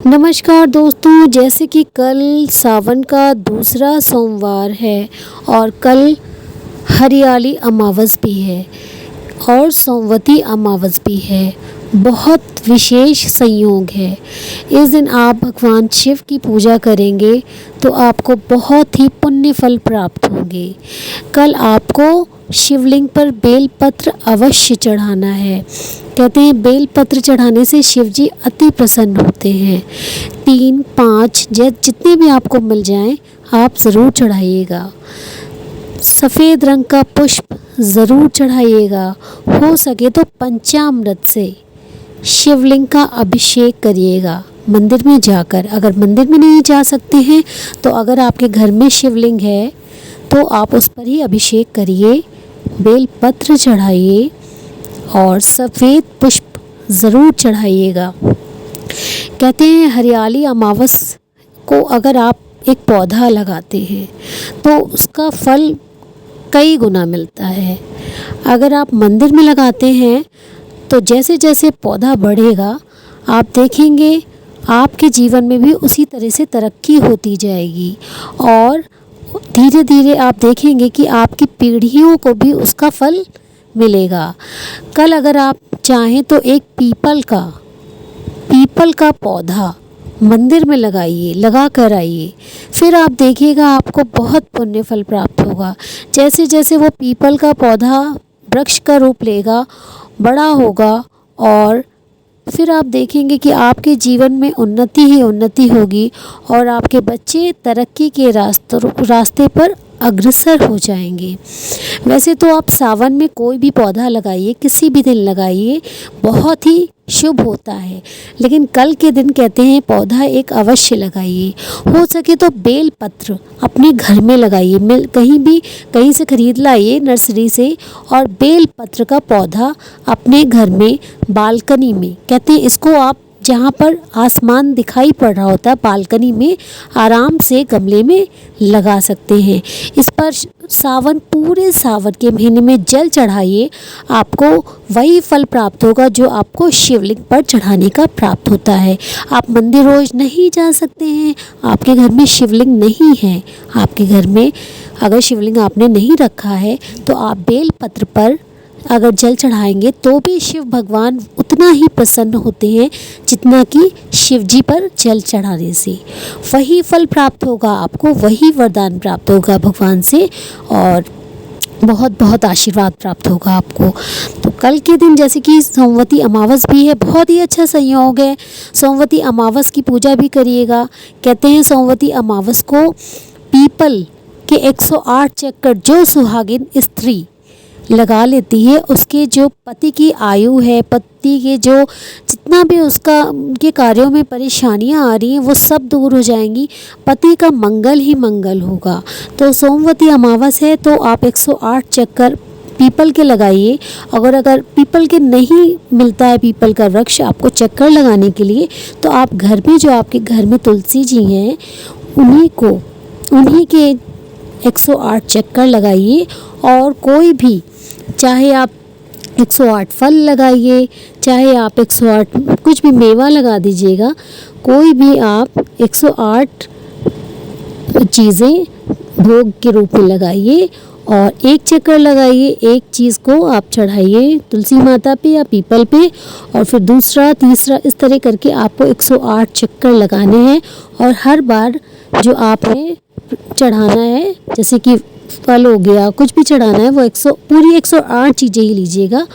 नमस्कार दोस्तों, जैसे कि कल सावन का दूसरा सोमवार है और कल हरियाली अमावस भी है और सोमवती अमावस भी है। बहुत विशेष संयोग है। इस दिन आप भगवान शिव की पूजा करेंगे तो आपको बहुत ही पुण्य फल प्राप्त होंगे। कल आपको शिवलिंग पर बेलपत्र अवश्य चढ़ाना है। कहते हैं बेलपत्र चढ़ाने से शिव जी अति प्रसन्न होते हैं। 3, 5 जितने भी आपको मिल जाएं आप ज़रूर चढ़ाइएगा। सफ़ेद रंग का पुष्प ज़रूर चढ़ाइएगा। हो सके तो पंचामृत से शिवलिंग का अभिषेक करिएगा मंदिर में जाकर। अगर मंदिर में नहीं जा सकते हैं तो अगर आपके घर में शिवलिंग है तो आप उस पर ही अभिषेक करिए, बेलपत्र चढ़ाइए और सफ़ेद पुष्प ज़रूर चढ़ाइएगा। कहते हैं हरियाली अमावस को अगर आप एक पौधा लगाते हैं तो उसका फल कई गुना मिलता है। अगर आप मंदिर में लगाते हैं तो जैसे जैसे पौधा बढ़ेगा आप देखेंगे आपके जीवन में भी उसी तरह से तरक्की होती जाएगी और धीरे धीरे आप देखेंगे कि आपकी पीढ़ियों को भी उसका फल मिलेगा। कल अगर आप चाहें तो एक पीपल का पौधा मंदिर में लगा कर आइए, फिर आप देखिएगा आपको बहुत पुण्य फल प्राप्त होगा। जैसे जैसे वो पीपल का पौधा वृक्ष का रूप लेगा, बड़ा होगा और फिर आप देखेंगे कि आपके जीवन में उन्नति ही उन्नति होगी और आपके बच्चे तरक्की के रास्ते पर अग्रसर हो जाएंगे। वैसे तो आप सावन में कोई भी पौधा लगाइए, किसी भी दिन लगाइए, बहुत ही शुभ होता है। लेकिन कल के दिन कहते हैं पौधा एक अवश्य लगाइए। हो सके तो बेलपत्र अपने घर में लगाइए, कहीं से खरीद लाइए नर्सरी से और बेलपत्र का पौधा अपने घर में बालकनी में, कहते हैं इसको आप जहाँ पर आसमान दिखाई पड़ रहा होता है बालकनी में आराम से गमले में लगा सकते हैं। इस पर पूरे सावन के महीने में जल चढ़ाइए, आपको वही फल प्राप्त होगा जो आपको शिवलिंग पर चढ़ाने का प्राप्त होता है। आप मंदिर रोज नहीं जा सकते हैं, आपके घर में शिवलिंग नहीं है, आपके घर में अगर शिवलिंग आपने नहीं रखा है तो आप बेलपत्र पर अगर जल चढ़ाएंगे तो भी शिव भगवान उतना ही प्रसन्न होते हैं जितना कि शिव जी पर जल चढ़ाने से। वही फल प्राप्त होगा आपको, वही वरदान प्राप्त होगा भगवान से और बहुत बहुत आशीर्वाद प्राप्त होगा आपको। तो कल के दिन जैसे कि सोमवती अमावस भी है, बहुत ही अच्छा संयोग है। सोमवती अमावस की पूजा भी करिएगा। कहते हैं सोमवती अमावस को पीपल के 108 चक्कर जो सुहागिन स्त्री लगा लेती है उसके जो पति की आयु है, पति के जो जितना भी उनके कार्यों में परेशानियां आ रही हैं वो सब दूर हो जाएंगी, पति का मंगल ही मंगल होगा। तो सोमवती अमावस है तो आप 108 चक्कर पीपल के लगाइए। अगर पीपल के नहीं मिलता है पीपल का वृक्ष आपको चक्कर लगाने के लिए तो आप घर में जो आपके घर में तुलसी जी हैं उन्हीं के 108 चक्कर लगाइए और कोई भी, चाहे आप 108 फल लगाइए, चाहे आप 108 कुछ भी मेवा लगा दीजिएगा, कोई भी आप 108 चीज़ें भोग के रूप में लगाइए और एक चक्कर लगाइए। एक चीज़ को आप चढ़ाइए तुलसी माता पे या पीपल पे और फिर दूसरा तीसरा इस तरह करके आपको 108 चक्कर लगाने हैं और हर बार जो आपने चढ़ाना है जैसे कि फल हो गया कुछ भी चढ़ाना है वो पूरी 108 चीज़ें ही लीजिएगा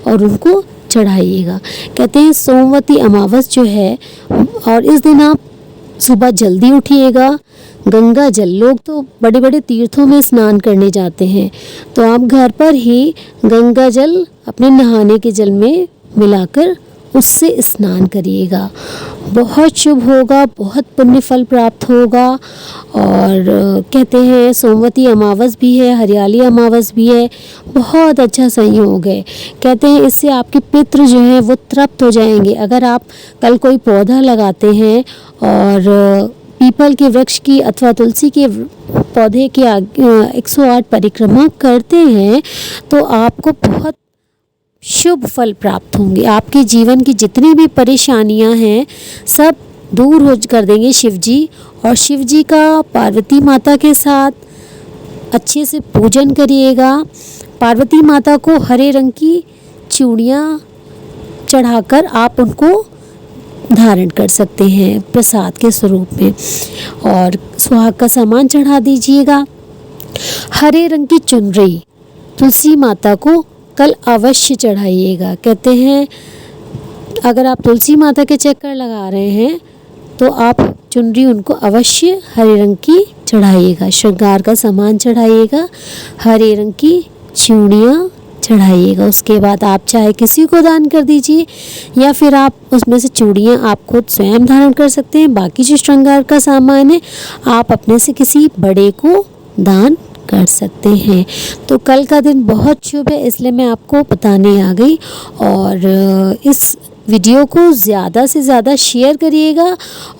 और उनको चढ़ाइएगा। कहते हैं सोमवती अमावस जो है और इस दिन आप सुबह जल्दी उठिएगा। गंगा जल, लोग तो बड़े बड़े तीर्थों में स्नान करने जाते हैं तो आप घर पर ही गंगा जल अपने नहाने के जल में मिलाकर उससे स्नान करिएगा। बहुत शुभ होगा, बहुत पुण्य फल प्राप्त होगा। और कहते हैं सोमवती अमावस भी है, हरियाली अमावस भी है, बहुत अच्छा संयोग है। कहते हैं इससे आपके पितृ जो हैं वो तृप्त हो जाएंगे। अगर आप कल कोई पौधा लगाते हैं और पीपल के वृक्ष की अथवा तुलसी के पौधे के 108 परिक्रमा करते हैं तो आपको बहुत शुभ फल प्राप्त होंगे। आपके जीवन की जितनी भी परेशानियां हैं सब दूर हो कर देंगे शिव जी, और शिव जी का पार्वती माता के साथ अच्छे से पूजन करिएगा। पार्वती माता को हरे रंग की चूड़ियाँ चढ़ाकर आप उनको धारण कर सकते हैं प्रसाद के स्वरूप में, और सुहाग का सामान चढ़ा दीजिएगा। हरे रंग की चुनरी तुलसी माता को कल अवश्य चढ़ाइएगा। कहते हैं अगर आप तुलसी माता के चक्कर लगा रहे हैं तो आप चुनरी उनको अवश्य हरे रंग की चढ़ाइएगा। श्रृंगार का सामान चढ़ाइएगा, हरे रंग की चूड़ियाँ चढ़ाइएगा। उसके बाद आप चाहे किसी को दान कर दीजिए, या फिर आप उसमें से चूड़ियाँ आप खुद स्वयं धारण कर सकते हैं। बाकी जो श्रृंगार का सामान है आप अपने से किसी बड़े को दान कर सकते हैं। तो कल का दिन बहुत शुभ है, इसलिए मैं आपको बताने आ गई। और इस वीडियो को ज़्यादा से ज़्यादा शेयर करिएगा,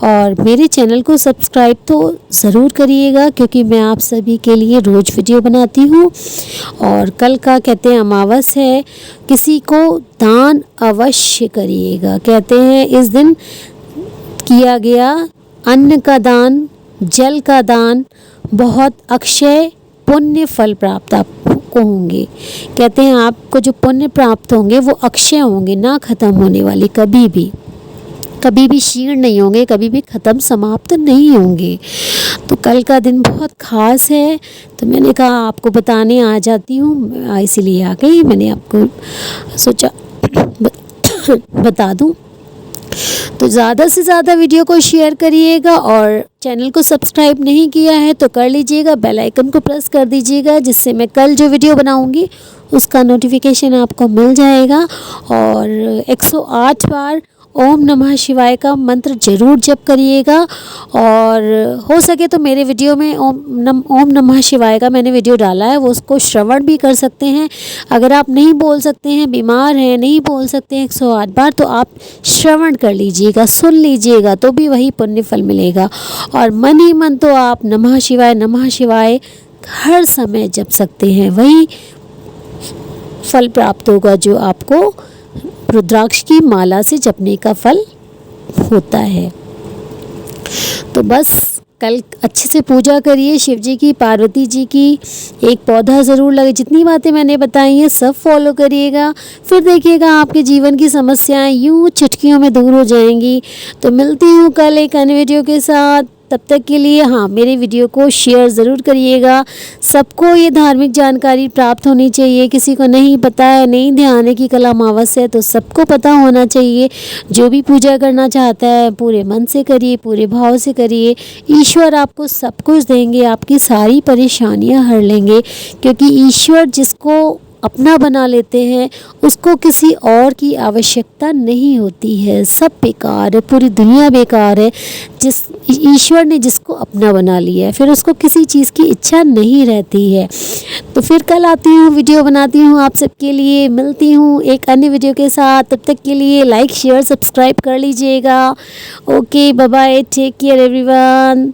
और मेरे चैनल को सब्सक्राइब तो ज़रूर करिएगा, क्योंकि मैं आप सभी के लिए रोज़ वीडियो बनाती हूँ। और कल का कहते हैं अमावस है, किसी को दान अवश्य करिएगा। कहते हैं इस दिन किया गया अन्न का दान, जल का दान बहुत अक्षय पुण्य फल प्राप्त आपको होंगे। कहते हैं आपको जो पुण्य प्राप्त होंगे वो अक्षय होंगे, ना ख़त्म होने वाले, कभी भी क्षीण नहीं होंगे, कभी भी ख़त्म समाप्त नहीं होंगे। तो कल का दिन बहुत ख़ास है, तो मैंने कहा आपको बताने आ जाती हूँ, इसीलिए आ गई। मैंने आपको सोचा बता दूँ। तो ज़्यादा से ज़्यादा वीडियो को शेयर करिएगा, और चैनल को सब्सक्राइब नहीं किया है तो कर लीजिएगा, बेल आइकन को प्रेस कर दीजिएगा, जिससे मैं कल जो वीडियो बनाऊंगी उसका नोटिफिकेशन आपको मिल जाएगा। और 108 बार ओम नमः शिवाय का मंत्र ज़रूर जप करिएगा, और हो सके तो मेरे वीडियो में ओम नमः शिवाय का मैंने वीडियो डाला है, वो उसको श्रवण भी कर सकते हैं। अगर आप नहीं बोल सकते हैं, बीमार हैं, नहीं बोल सकते हैं 108 बार, तो आप श्रवण कर लीजिएगा, सुन लीजिएगा, तो भी वही पुण्य फल मिलेगा। और मन ही मन तो आप नमः शिवाय हर समय जप सकते हैं, वही फल प्राप्त होगा जो आपको रुद्राक्ष की माला से जपने का फल होता है। तो बस कल अच्छे से पूजा करिए शिव जी की, पार्वती जी की। एक पौधा ज़रूर लगे, जितनी बातें मैंने बताई हैं सब फॉलो करिएगा, फिर देखिएगा आपके जीवन की समस्याएं यूं चुटकियों में दूर हो जाएंगी। तो मिलती हूँ कल एक अन्य वीडियो के साथ, तब तक के लिए हाँ मेरे वीडियो को शेयर ज़रूर करिएगा। सबको ये धार्मिक जानकारी प्राप्त होनी चाहिए, किसी को नहीं पता है, नहीं ध्यान है कि कल अमावस्या है, तो सबको पता होना चाहिए। जो भी पूजा करना चाहता है पूरे मन से करिए, पूरे भाव से करिए, ईश्वर आपको सब कुछ देंगे, आपकी सारी परेशानियां हर लेंगे। क्योंकि ईश्वर जिसको अपना बना लेते हैं उसको किसी और की आवश्यकता नहीं होती है। सब बेकार है, पूरी दुनिया बेकार है। जिस ईश्वर ने जिसको अपना बना लिया है फिर उसको किसी चीज़ की इच्छा नहीं रहती है। तो फिर कल आती हूँ, वीडियो बनाती हूँ आप सबके लिए, मिलती हूँ एक अन्य वीडियो के साथ। तब तक के लिए लाइक शेयर सब्सक्राइब कर लीजिएगा। Okay, bye bye, take care everyone.